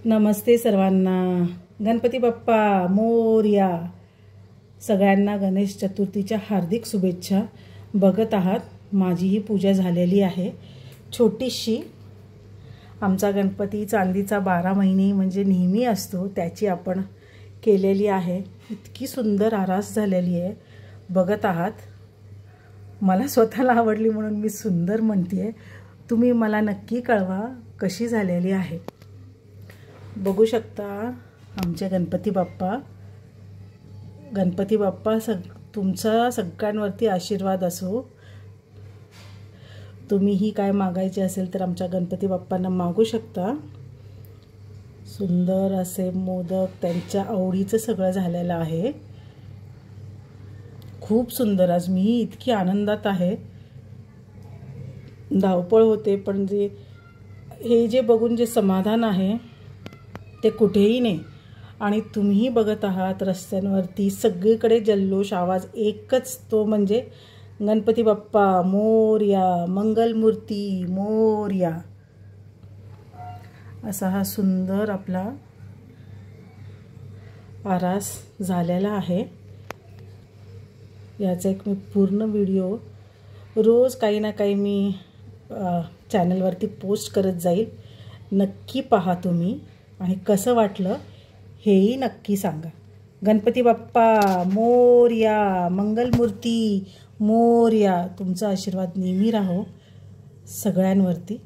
नमस्ते सर्वांना। गणपती बाप्पा मोरया। सगळ्यांना गणेश चतुर्थीच्या हार्दिक शुभेच्छा। बघत आहात माझी ही पूजा झालेली आहे छोटीशी। आमचा गणपती चांदीचा 12 महिने म्हणजे नेहमी असतो त्याची आपण केलेली आहे। इतकी सुंदर आरास झालेली आहे बघत आहात। मला स्वतःला आवडली म्हणून मी सुंदर म्हणतेय। तुम्ही मला नक्की कळवा कशी झालेली आहे। बघू शकता आमचे गणपती बाप्पा तुमचा सगळ्यांवरती आशीर्वाद असो। तुम्हीही काय मागायचे असेल तर आमच्या गणपती बाप्पांना मागू शकता। सुंदर असे मोदक त्यांच्या आवडीचं सगळं झालेलं आहे। खूप सुंदर। आज मी इतकी आनंदात आहे। धावपळ होते पण हे जे बघून जे समाधान आहे ते कुठेही नाही। आणि तुम्ही बघत आहात रस्त्यांवरती सगळीकडे जल्लोष, आवाज एकच तो म्हणजे गणपती बाप्पा मोरया, मंगलमूर्ती मोरया। असा हा सुंदर आपला आरास झालेला आहे। याचा एक मी पूर्ण व्हिडिओ रोज काही ना काही मी चॅनलवरती पोस्ट करत जाईल। नक्की पहा तुम्ही आणि कसं वाटलं हेही नक्की सांगा। गणपती बाप्पा मोरया, मंगलमूर्ती मोरया। तुमचा आशीर्वाद नेहमी राहो सगळ्यांवरती।